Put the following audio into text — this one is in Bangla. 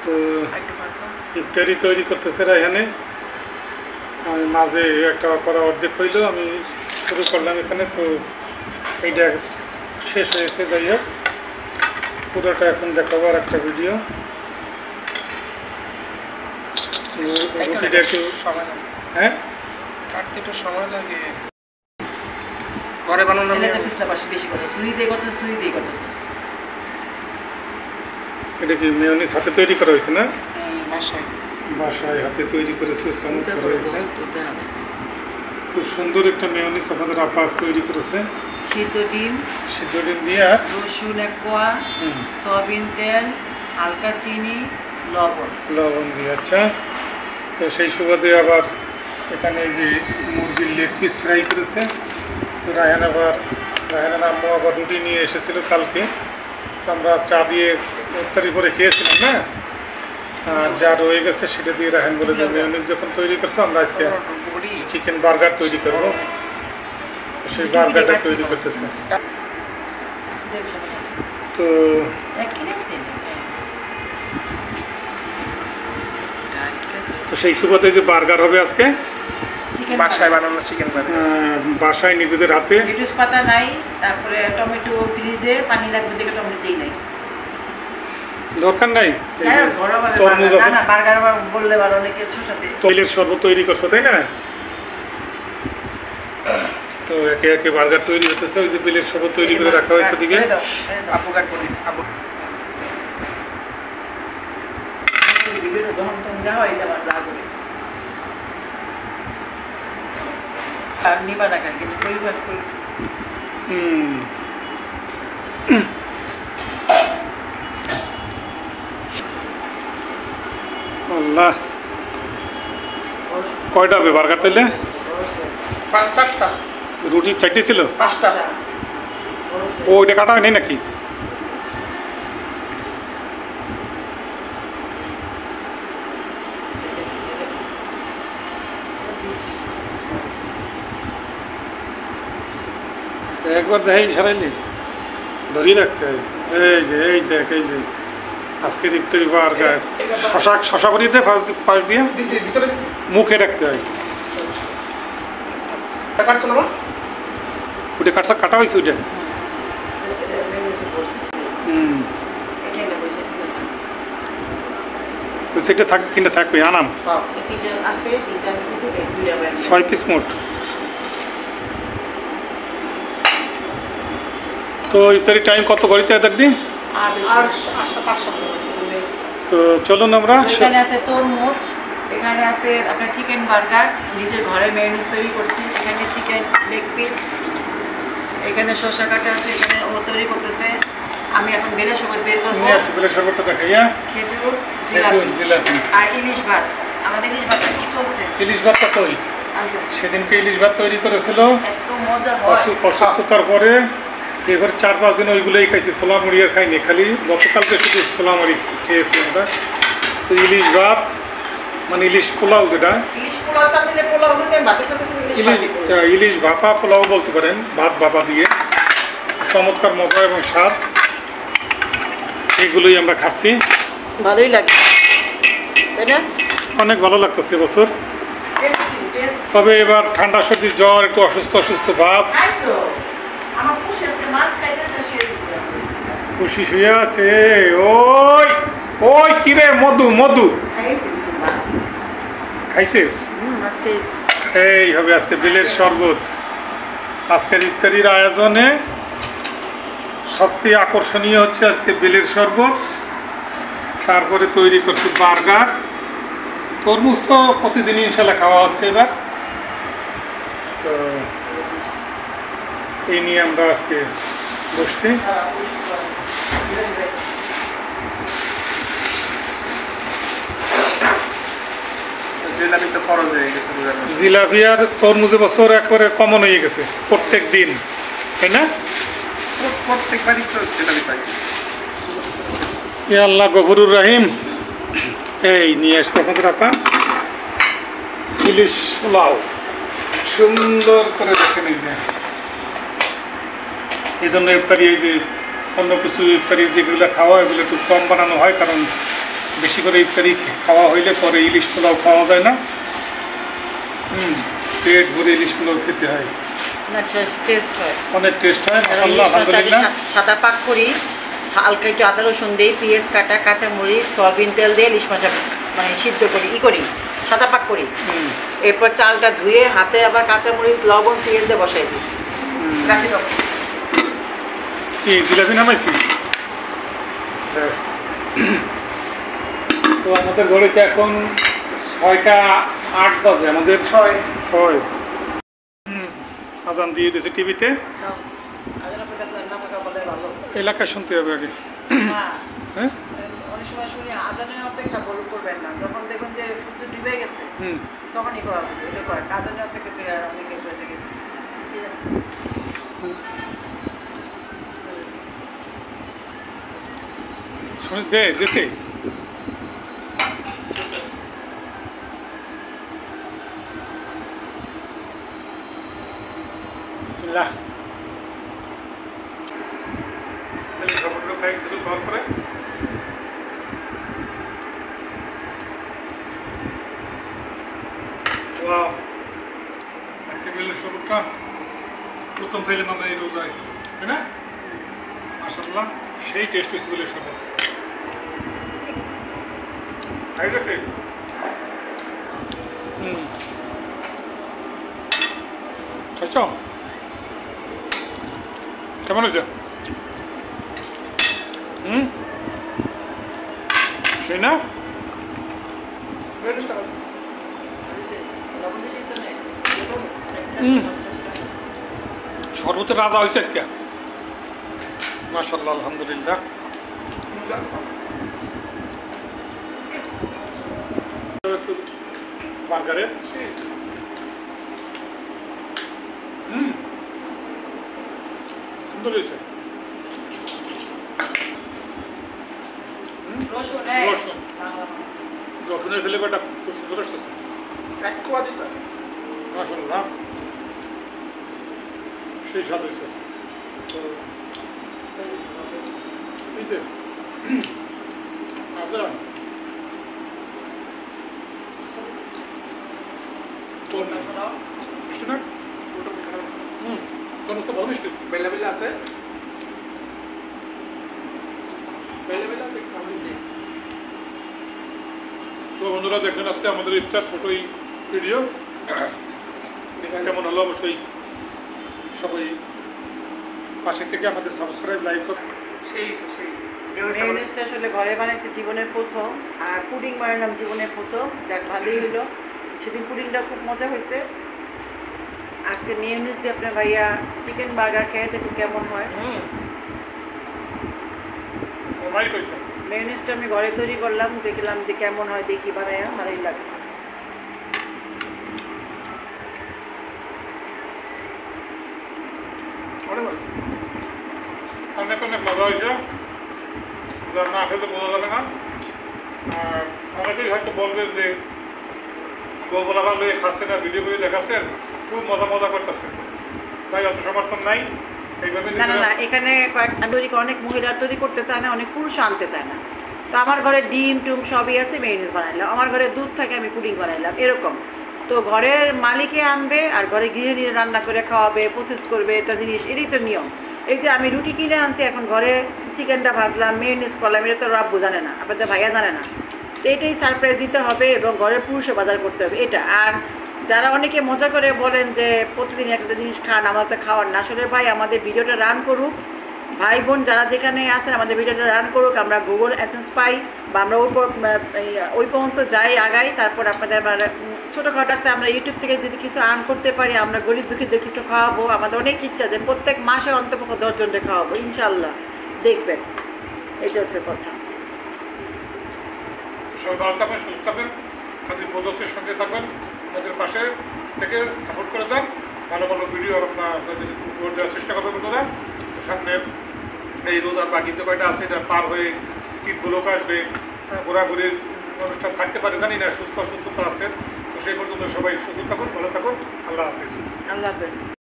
তো ইফতারি তৈরি করতেছে রায়হানে। আমি মাঝে একটা করা অর্ধেক হইলো, আমি শুরু করলাম এখানে। তো এইটা শেষ হয়েছে, যাই হোক পুরোটা এখন দেখাবো আর একটা ভিডিও। রুটিটা একটু হ্যাঁ কাটতে একটু সময় লাগে, ঘরে বানানো এটা কি মেয়োনিজ হাতে তৈরি করা হয়েছে না? বাসায় বাসায় হাতে তৈরি করেছে, চমৎকার হয়েছে। খুব সুন্দর একটা মেয়োনিজ আপনাদের আপাস তৈরি করেছে। সিদ্ধ ডিম দিয়ে আর রসুন এক কোয়া, সয়াবিন তেল, হালকা চিনি, লবণ দিয়ে। আচ্ছা, তো সেই সুবাদে আবার এখানে যে মুরগির লেগ পিস ফ্রাই করেছে। তো রায়হানের আম্মু আবার রুটি নিয়ে এসেছিল কালকে। তো আমরা চা দিয়ে ইফতারি পরে খেয়েছিলাম না, আর যা রয়ে গেছে সেটা দিয়ে রায়হান বলে যে মেয়োনিজ যখন তৈরি করছে আমরা আজকে চিকেন বার্গার তৈরি করব। সেই বার্গারটা তৈরি করতেছে। তো সেই সুবাদে যে বার্গার হবে আজকে, বাসায় বানানো চিকেন বার্গার, বাসায় নিজেদের হাতে। লেটুস পাতা নাই, তারপরে টমেটো ফ্রিজে পানি লাগবে দেখে টমেটো দেই নাই, দরকার নাই। তরমুজ আছে না, বার্গার বললে আর অনেকে সাথে তৈলের শরবত তৈরি করছো তাই না? তো একে একে বার্গার তৈরি হতেছে। ওই যে বিলের শরবত তৈরি করে রাখা হয়েছে ওদিকে। আপু কাট করে আপু ভিডিওটা যখন তুমি যাও এটা আমার লাগবে আর নিবা না কেন, কিন্তু পরিবার করে আল্লাহ, কয়টা হবে বার্গার তাইলে? 4টা রুটি 4টি ছিল, 5টা। ও ওইটা কাটা হয়নি নাকি? একবার দেখাই সারাইলি ধরিয়ে রাখতে হয়। এই দেখ, এই যে আজকের ইফতারি বার্গার। শশা ভরিয়ে দে পাশ দিয়ে, মুখে রাখতে হয়। ওটা কাটা হয়েছে ওইটা। সেটা থাক, 3টা থাকবে। আনাম 6 পিস মোট। তো ইফতারি টাইম কত ঘড়িতে দেখদি? তো চলুন আমরা। এখানে আছে তরমুজ, এখানে আছে আপনার চিকেন বার্গার, নিজের ঘরে মেয়োনিজ তৈরি করছি, এখানে চিকেন লেগ পিস, এখানে শসা কাটা আছে, এখানে ও তৈরি করতেছে। আমি এখন বেলের শরবত বের করব। বেলের শরবতটা দেখাইয়া, খেজুর, জিলাপি আর ইলিশ ভাত। আমাদের ইলিশ ভাতটা খুব চলছে। ইলিশ ভাতটা কই? সেদিনকে ইলিশ ভাত তৈরি করেছিল, এত মজা হয়। অসুস্থতার পরে এবার 4-5 দিন ওইগুলোই খাইছি, ছোলা মুড়ি আর খাইনি। খালি গতকালকে শুধু ছোলা মুড়ি খেয়েছি আমরা। তো ইলিশ ভাত মানে ইলিশ পোলাও, যেটা ইলিশ ভাপা পোলাও বলতে পারেন, ভাত ভাপা দিয়ে চমৎকার মজা এবং স্বাদ। এগুলোই আমরা খাচ্ছি, ভালোই লাগে তাই না? অনেক ভালো লাগতেছে এবছর। তবে এবার ঠান্ডা সর্দি জ্বর, একটু অসুস্থ ভাব। খুশি শুয়ে আছে। ওই কিরে মধু খাইছে। এই হবে আজকে বিলের শরবত। আজকের ইফতারির আয়োজনে সবচেয়ে আকর্ষণীয় হচ্ছে আজকে বিলের শরবত, তারপরে তৈরি করছি বার্গার। তরমুজ তো প্রতিদিনই ইনশাল্লাহ খাওয়া হচ্ছে এবার। তো এই নিয়ে আমরা আজকে বসছি। জিলাপি আর তরমুজে বছর একবারে কমন হয়ে গেছে প্রত্যেক দিন, তাই না? আল্লাহ গফুরুর রহিম। এই নিয়ে আসছে আপনাদের আপা ইলিশ পোলাও, সুন্দর করে দেখে নিয়েছে। এই জন্য ইফতারি এই যে অন্য কিছু ইফতারি যেগুলো খাওয়া এগুলো একটু কম বানানো হয়, কারণ বেশি করে ইফতারি খাওয়া হইলে পরে ইলিশ পোলাও খাওয়া যায় না। পেট ভরে ইলিশ পোলাও খেতে হয়, টেস্ট হয়, অনেক টেস্ট হয়। আর আল্লাহ ইলিশ মাছ আলহামদুলিল্লাহ। সাদা পাক করি, হালকা একটু আদা রসুন দিই, পেঁয়াজ কাটা, কাঁচামরিচ, সয়াবিন তেল দিয়ে ইলিশ মাছ মানে সিদ্ধ করি, সাদা পাক করি। এরপর চালটা ধুয়ে হাতে আবার কাঁচামরিচ, লবণ, পেঁয়াজ দিয়ে বসাই দিই, রাখি তখন। কি জিলাপি নামাইছি? ব্যাস। তো আমাদের ঘড়িতে এখন 6টা 8 বাজে, আমাদের 6। আজান দিয়ে দিয়েছে টিভিতে। এলাকায় শুনতে হবে আগে। হ্যাঁ, অনেক সময় শুনি আজানের অপেক্ষা করবেন না, যখন দেখবেন যে সূর্য ডুবে গেছে তখনই করা উচিত। এটা করেন, আজানের অপেক্ষা করে আর অনেকে করে থাকে। শুনে দে দিছি। বিসমিল্লাহ। তাহলে খাবারগুলো খাই কিছু খাওয়ার পরে ওয়াও, আজকে বেলের শরবতটা প্রথম খাইলাম আমরা এই রোজায়, তাই না? মাশাআল্লাহ, সেই টেস্ট হয়েছে বেলের শরবত। খাই দেখে খাইছ? কেমন হয়েছে? সেই না? শরবতের রাজা হয়েছে আজকে, মাশাআল্লাহ, আলহামদুলিল্লাহ। বার্গারের সুন্দর হয়েছে। রসুনের ফ্লেভারটা খুব সুন্দর আসতেছে, মাশাআল্লাহ, সেই স্বাদ হয়েছে। বেলা বেলা আছে, তো বন্ধুরা দেখলেন আজকে আমাদের ইফতার ছোটো ভিডিও, কেমন হলো অবশ্যই সবাই পাশে থেকে আমাদের সাবস্ক্রাইব, লাইক করুন। সেই মেয়োনিজটা আসলে ঘরে বানাইছে জীবনের প্রথম, আর পুডিং বানালাম জীবনের প্রথম, যাক ভালোই হলো। সেদিন পুডিংটা খুব মজা হয়েছে। আজকে মেয়োনিজ দিয়ে আপনার ভাইয়া চিকেন বার্গার খেয়ে দেখুন কেমন হয়। মেয়োনিজটা আমি ঘরে তৈরি করলাম, দেখলাম যে কেমন হয়, দেখি বানাইয়া ভালোই লাগছে। অনেক অনেক মজা হয়েছে, যা না খেলে বোঝা যাবে না। আর অনেকেই হয়তো বলবে যে বলবলা ভালো খাচ্ছে না, ভিডিও করে দেখাচ্ছেন, খুব মজা মজা করতেছে। তাই অত সমর্থন নাই এইভাবে। না না না, এখানে অনেক মহিলা তৈরি করতে চায় না, অনেক পুরুষ আনতে চায় না। তো আমার ঘরে ডিম টুম সবই আছে, মেয়োনিজ বানাইলাম। আমার ঘরে দুধ থাকে, আমি পুডিং বানাইলাম, এরকম। তো ঘরের মালিকে আনবে আর ঘরে গৃহিণীরা রান্না করে খাওয়াবে, প্রসেস করবে, এটা জিনিস, এরই তো নিয়ম। এই যে আমি রুটি কিনে আনছি, এখন ঘরে চিকেনটা ভাজলাম, মেয়োনিজ করলাম, এটা তো রাব্বু জানে না, আপনাদের ভাইয়া জানে না। তো এটাই সারপ্রাইজ দিতে হবে এবং ঘরের পুরুষে বাজার করতে হবে এটা। আর যারা অনেকে মজা করে বলেন যে প্রতিদিন একটা জিনিস খান, আমার তো খাওয়ার না, আসলে ভাই আমাদের ভিডিওটা রান করুক, ভাই বোন যারা যেখানে আছেন আমাদের ভিডিওটা রান করুক, আমরা গুগল অ্যাডসেন্স পাই বা আমরা ওই পর্যন্ত যাই, আগাই। তারপর আপনাদের ছোটোখাটো আছে, আমরা ইউটিউব থেকে যদি কিছু আর্ন করতে পারি, আমরা গরিব দুঃখীদের কিছু খাওয়াবো। আমাদের অনেক ইচ্ছা যে প্রত্যেক মাসে অন্তপক্ষ 10 জনকে খাওয়াবো, ইনশাল্লাহ, দেখবেন। এটা হচ্ছে কথা। সবাই ভালো থাকবেন, সুস্থ থাকবেন, কাজী প্রদর্শের সঙ্গে থাকবেন, আমাদের পাশে থেকে সাপোর্ট করে যান। ভালো ভালো ভিডিও আপনাদের উপহার দেওয়ার চেষ্টা করবেন বন্ধুরা। তো সামনে এই রোজার বাকি যে কয়টা আছে এটা পার হয়ে ঈদগুলোক আসবে, ঘোরাঘুরির অনুষ্ঠান থাকতে পারে, জানি না, সুস্থ অসুস্থতা আছে। তো সেই পর্যন্ত সবাই সুস্থ থাকুন, ভালো থাকুন, আল্লাহ হাফিজ। আল্লাহ হাফেজ।